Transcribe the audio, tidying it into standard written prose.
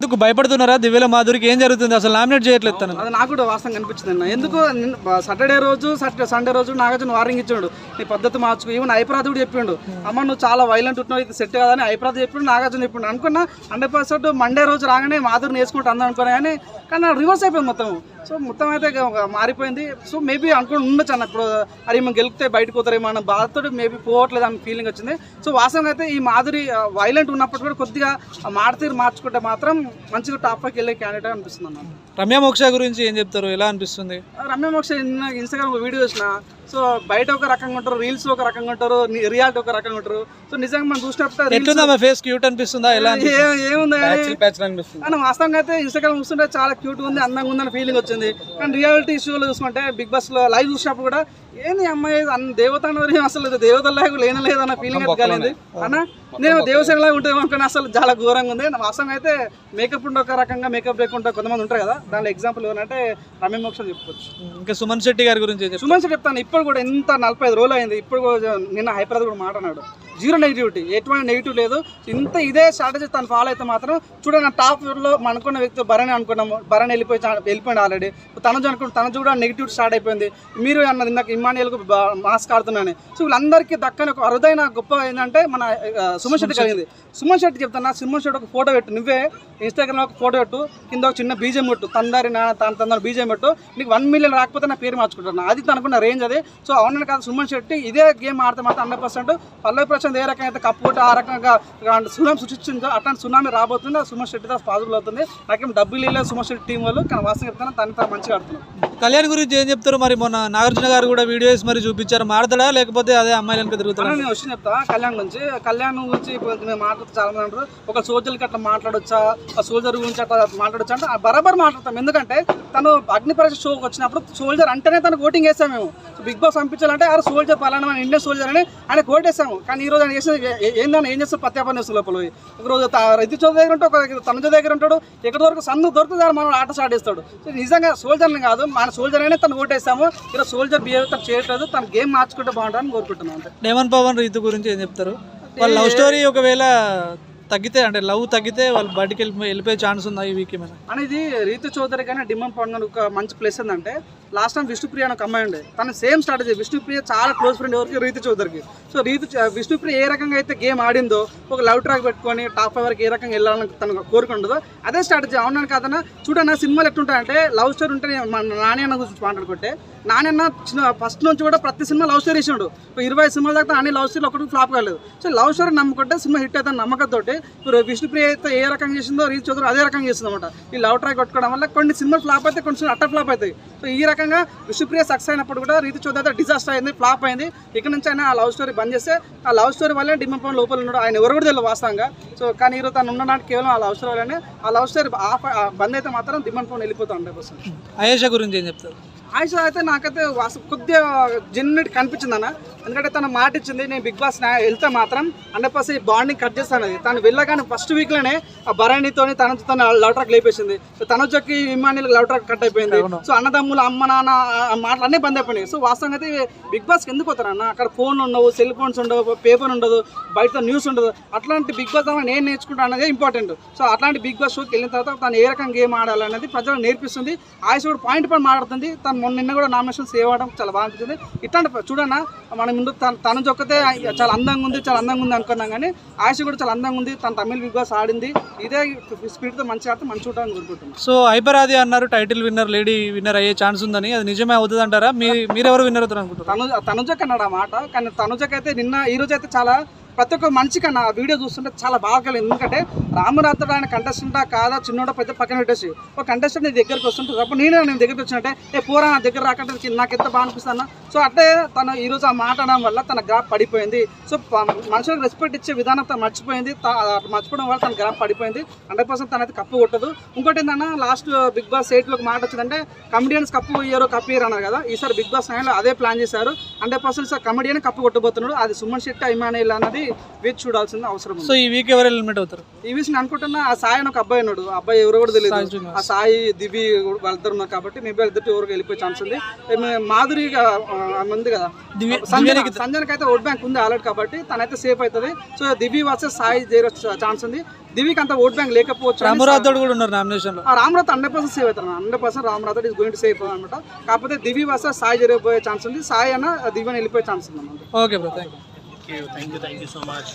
ఎందుకు భయపడుతున్నారా? దివ్యల మాధురికి ఏం జరుగుతుంది? అసలు నామినేట్ చేయట్లేదు తను. అది నాకు కూడా వాస్తవం కనిపించింది అన్న. ఎందుకు సాటర్డే రోజు సండే రోజు నాగార్జున వార్నింగ్ ఇచ్చాడు, నీ పద్ధతి మార్చుకో. ఈవెన్ ఐప్రాద్ కూడా చెప్పిండు, అమ్మ నువ్వు చాలా వైలెంట్ ఉంటున్నావు, ఇది సెట్ కాదని ఐప్రాద్ చెప్పిండు, నాగార్జున చెప్పిండు. అనుకున్నా 100% మండే రోజు రాగానే మాధురిని వేసుకుంటా అందం అనుకున్నా, కానీ రివర్స్ అయిపోయింది మొత్తం. సో మొత్తం అయితే మారిపోయింది. సో మేబీ అనుకుని ఉండొచ్చు అన్న, ఇప్పుడు అది మేము గెలిపితే బయటకు పోతారేమో అన్న బాధతో మేబీ పోవట్లేదు అన్న ఫీలింగ్ వచ్చింది. సో వాస్తవంగా అయితే ఈ మాధురి వైలెంట్ ఉన్నప్పుడు కూడా కొద్దిగా మారుతీరు మార్చుకుంటే మాత్రం మంచిగా టాప్ పైకి వెళ్ళే క్యాండిడేట్ అనిపిస్తుంది అన్న. రమ్య మోక్ష గురించి ఏం చెప్తారు? ఎలా అనిపిస్తుంది? రమ్య మోక్ష ఇన్స్టాగ్రామ్ వీడియో చూసిన, సో బయట ఒక రకంగా ఉంటారు, రీల్స్ ఒక రకంగా ఉంటారు, రియాలిటీ ఒక రకంగా ఉంటారు. సో నిజంగా మనం చూసినప్పుడు ఫేస్ క్యూట్ అనిపిస్తుందా? ఎలా ఏముంది అని వాస్తవంగా అయితే ఇన్స్టాగ్రామ్ చూస్తుంటే చాలా క్యూట్ ఉంది, అందంగా ఉందని ఫీలింగ్ వచ్చింది. కానీ రియాలిటీ షోలో చూసుకుంటే బిగ్ బాస్ లో లైవ్ చూసినప్పుడు కూడా ఏంది అమ్మాయి దేవత అన్నది అసలు దేవతలాగా లేనే లేదన్న ఫీలింగ్ అయితే కలిగింది అన్న. నేను దేవసేనలాగా ఉంటాను అనుకుని అసలు చాలా ఘోరంగా ఉంది. వాస్తవంగా అయితే మేకప్ ఉండే ఒక రకంగా, మేకప్ లేకుండా కొంతమంది ఉంటారు కదా, దాంట్లో ఎగ్జాంపుల్ ఏమంటే రమ్య మోక్ష చెప్పుకోవచ్చు. ఇంకా సుమన్ శెట్టి గారి గురించి సుమన్ శెట్టి చెప్తాను, ఇప్పుడు కూడా ఇంత 45 రోజులు అయింది, ఇప్పుడు నిన్న హైపరాద్ కూడా మాట్లాడాడు, జీరో నెగిటివిటీ, ఎటువంటి నెగిటివ్ లేదు. ఇంత ఇదే స్ట్రాటజీ తను ఫాలో అయితే మాత్రం చూడండి, టాప్ లో అనుకున్న వ్యక్తి భరణి అనుకున్నాము, భరణి వెళ్ళిపోయింది ఆల్రెడీ. తనజు అనుకుంటే తనజు కూడా నెగిటివిటీ స్టార్ట్ అయిపోయింది. మీరు అన్నది ఇందాక ఇమానియల్కు మాస్క్ ఆడుతున్నాను. సో వీళ్ళందరికీ దక్కని ఒక అరుదైన గొప్ప ఏంటంటే మన సుమన్ శెట్టి కలిగింది. సుమన్ శెట్టి చెప్తున్నా, సుమన్ శెట్టి ఒక ఫోటో పెట్టు, నువ్వే ఇన్స్టాగ్రామ్లో ఒక ఫోటో పెట్టు, కింద ఒక చిన్న బీజం పెట్టు, తందరి బీజం పెట్టు, నీకు 1 మిలియన్ రాకపోతే నా పేరు మార్చుకుంటున్నాను. అది తనుకున్న రేంజ్ అది. సో అవునని కాదు, సుమన్ శెట్టి ఇదే గేమ్ ఆడితే మాత్రం 100% 100% ఏ రకంగా అయితే కప్పు కొట్టి ఆ రకంగా సునామీ సృష్టించిందో అట్లాంటి సునామీ రాబోతుంది. ఆ సుమన్ శెట్టి పాసిబుల్ అవుతుంది. నాకేం డబ్బులు లేదు సుమన్ శెట్టి టీం వాళ్ళు, కానీ వాస్తవం చెప్తాను తను మంచిగా ఆడుతున్నాను. కళ్యాణ్ గురించి ఏం చెప్తారు? మరి మొన్న నాగార్జున గారు కూడా వీడియోస్ మరి చూపించారు, మాడతాడా లేకపోతే అదే అమ్మాయిలను తిరుగుతారా? నేను వచ్చి చెప్తా కళ్యాణ్ గురించి మేము మాట్లాడుతూ చాలా మంది అంటారు, ఒక సోల్జర్కి అట్లా మాట్లాడొచ్చా, ఆ సోల్జర్ గురించి అట్లా మాట్లాడొచ్చా అంటే బరాబర్ మాట్లాడతాం. ఎందుకంటే తను అగ్ని పరీక్ష షోకి వచ్చినప్పుడు సోల్జర్ అంటేనే తనకు ఓటింగ్ వేసాము మేము. బిగ్ బాస్ పంపించాలంటే ఆ సోల్జర్ పలానా మన ఇండియన్ సోల్జర్ అని ఆయన ఓటేసాము. కానీ ఈ రోజు ఆయన చేసేది ఏందని ఏం చేస్తారు, ప్రత్యాపన చేస్తారు లోపల. ఒకరోజు రైతు చోద దగ్గర ఉంటే, ఒక తనుజ దగ్గర ఉంటాడు, ఎక్కడి వరకు సందు దొరుకుతుంది మనం ఆట స్టార్ట్ చేస్తాడు. సో నిజంగా సోల్జర్ని కాదు, మన సోల్జర్ అయినా తను ఓటేసాము. ఇలా సోల్జర్ బిహేవ్ తను చేయట్లేదు, తన గేమ్ మార్చుకుంటే బాగుంటుందని కోరుకుంటున్నాం. అంటే డేమన్ పవన్ రీతు గురించి ఏం చెప్తారు? వాళ్ళ లవ్ స్టోరీ ఒకవేళ తగ్గితే, అంటే లవ్ తగ్గితే వాళ్ళు బయటికి వెళ్ళిపోయే ఛాన్స్ ఉందా ఈ వీక్ ఏమైనా అనేది? రీతు చౌదరి కానీ డిమాండ్ పవన్ ఒక మంచి ప్లేస్ ఏంటంటే, లాస్ట్ టైం విష్ణుప్రియ అని ఒక అమ్మాయి ఉండే, తన సేమ్ స్ట్రాటజీ. విష్ణుప్రియ చాలా క్లోజ్ ఫ్రెండ్ ఎవరికి, రీతు చౌదరికి. సో విష్ణుప్రియ ఏ రకంగా అయితే గేమ్ ఆడిందో, ఒక లవ్ ట్రాక్ పెట్టుకొని టాప్ 5 వరకు ఏ రకంగా వెళ్ళాలని తనకు కోరుకుంటుందో అదే స్ట్రాటజీ. అవునని కాదన్నా చూడన్నా, సినిమాలు ఎట్లుంటాయంటే లవ్ స్టోరీ ఉంటే, నాని అన్న గురించి మాట్లాడుకుంటే, నాని అన్న ఫస్ట్ నుంచి కూడా ప్రతి సినిమా లవ్ స్టోరీ ఇచ్చినాడు. 20 సినిమాల దాకా నాని లవ్ స్టోరీ ఒకటి ఫ్లాప్ కాలేదు. సో లవ్ స్టోరీ నమ్ముకుంటే సినిమా హిట్ అయితే నమ్మకంతో, ఇప్పుడు విష్ణుప్రియ అయితే ఏ రకంగా చేసిందో రీతు చౌదరి అదే రకంగా చేస్తుంది అనమాట. ఈ లవ్ ట్రాక్ కొట్టుకోవడం వల్ల కొన్ని సినిమాలు ఫ్లాప్ అయితే, కొన్ని సినిమా అట్ట ఫ్లాప్ అవుతాయి. సో ఈ రకంగా విష్ణుప్రియ సక్సెస్ అయినప్పుడు కూడా రీతు చౌదరి అయితే డిజాస్టర్ అయింది, ఫ్లాప్ అయింది. ఇక్కడ నుంచి ఆయన ఆ లవ్ స్టోరీ బంద్ చేస్తే, ఆ లవ్ స్టోరీ వల్లే డిమాండ్ పవన్ లోపల ఉన్నాడు, ఆయన ఎవరు కూడా తెలియదు వాస్తవంగా. సో కానీ ఈరోజు తను ఉండడానికి కేవలం ఆ లవ్ స్టోరీ వల్లనే. ఆ లవ్ స్టోరీ బంద్ అయితే మాత్రం డిమాండ్ పవన్ వెళ్ళిపోతాం 100%. ఆయేషా గురించి ఏం చెప్తారు? ఆయిషా అయితే నాకైతే కొద్దిగా జెన్యున్ కనిపించింది అన్న. ఎందుకంటే తను మాట ఇచ్చింది, నేను బిగ్ బాస్ వెళ్తే మాత్రం 100% బాండింగ్ కట్ చేస్తాను. తను వెళ్ళగానే ఫస్ట్ వీక్లోనే ఆ భరణితో తన లవ్ ట్రాక్ లేపేసింది. తనుజకి ఇమానియల్ లవ్ ట్రాక్ కట్ అయిపోయింది. సో అన్నదమ్ములు, అమ్మ నాన్న మాటలు అన్నీ బంద్ అయిపోయినాయి. సో వాస్తవంగా అయితే బిగ్ బాస్కి ఎందుకు పోతారన్న? అక్కడ ఫోన్లు ఉండవు, సెల్ ఫోన్స్ ఉండవు, పేపర్ ఉండదు, బయట న్యూస్ ఉండదు. అట్లాంటి బిగ్ బాస్ నేను నేర్చుకుంటాను అనేది ఇంపార్టెంట్. సో అట్లాంటి బిగ్ బాస్ షోకి వెళ్ళిన తర్వాత తను ఏ రకంగా గేమ్ ఆడాలనేది ప్రజలకు నేర్పిస్తుంది. ఆయుష్ కూడా పాయింట్ మాట్లాడుతుంది. తను నిన్న కూడా నామినేషన్ సేవ్ అవ్వడం చాలా బాగా అనిపించింది. ఇట్లాంటి చూడన్నా, మన ముందు తను చొక్కితే చాలా అందంగా ఉంది, చాలా అందంగా ఉంది అనుకున్నాం, కానీ ఆయుష్ కూడా చాలా అందంగా ఉంది. తను తమిళ్ బిగ్ బాస్ ఆడింది, ఇదే స్పీడ్తో మంచిగా ఆడితే మంచి ఉంటామని కోరుకుంటున్నాం. సో హైపరాది అన్నారు టైటిల్ విన్నర్, లేడీ విన్నర్ అయ్యే ఛాన్స్ ఉందని, అది నిజమే అవుతుంది అంటారా? మీరెవరు విన్నర్ అవుతారు అనుకుంటారు? తనుజకి అన్నాడు ఆ మాట. కానీ తనుజకి అయితే ఈ రోజు అయితే చాలా ప్రతి ఒక్క మనిషికి అన్న వీడియో చూస్తుంటే చాలా బాగా కలిగింది. ఎందుకంటే రామరాత్రుడు ఆయన కంటెస్టెంటా కాదా, చిన్నోడ పెద్ద పక్కన పెట్టేసి ఒక కంటెస్టెంట్ నీ దగ్గరికి వస్తుంటుంది. అప్పుడు నేను దగ్గరికి వచ్చినట్టే పోరా నా దగ్గర రాకంటే నాకు ఎంత బాగా అనిపిస్తాను. సో అట్లే తను ఈరోజు ఆ మాట అనడం వల్ల తన గ్రాఫ్ పడిపోయింది. సో మనుషులకు రెస్పెక్ట్ ఇచ్చే విధానం తను మర్చిపోయింది. మర్చిపోవడం వల్ల తన గ్రాఫ్ పడిపోయింది. 100% తనైతే కప్పు కొట్టదు. ఇంకోటి ఏంటన్నా, లాస్ట్ బిగ్ బాస్ 8లో ఒక మాట వచ్చిందంటే కమెడియన్స్ కప్పు ఇయ్యరు అన్నారు కదా. ఈసారి బిగ్ బాస్ 9లో అదే ప్లాన్ చేశారు. 100% కమెడియన్ కప్పు కొట్టబోతున్నాడు. అది సుమన్ శెట్టి, ఇమానియల్ అన్నది అనేది వేచి చూడాల్సిన అవసరం ఉంది. సో ఈ వీక్ ఎవరు ఎలిమినేట్ అవుతారు? ఈ విషయం నేను అనుకుంటున్నా ఆ సాయి అని ఒక అబ్బాయి ఉన్నాడు, ఆ అబ్బాయి ఎవరో కూడా తెలియదు. ఆ సాయి దివి వాళ్ళిద్దరు ఉన్నారు కాబట్టి మేబీ వాళ్ళిద్దరు ఎవరికి వెళ్ళిపోయే ఛాన్స్ ఉంది. మాధురి ఉంది కదా, సంజనకి అయితే ఓట్ బ్యాంక్ ఉంది ఆల్రెడీ కాబట్టి తనైతే సేఫ్ అవుతుంది. సో దివి వర్సెస్ సాయి చేరే ఛాన్స్ ఉంది. దివికి అంత ఓట్ బ్యాంక్ లేకపోవచ్చు. రామరాథోడ్ కూడా ఉన్నారు నామినేషన్ లో. రామరాథ్ 100% సేవ్ అవుతారు, 100% రామరాథోడ్ ఈస్ గోయింగ్ టు సేవ్ అనమాట. కాకపోతే దివి వర్సెస్ సాయి జరిగిపోయే ఛాన్స్ ఉంది. సాయి అన్న దివిని వెళ్ళిపోయే ఛాన్స్ ఉంది. Okay bro, thank you. Thank you so much.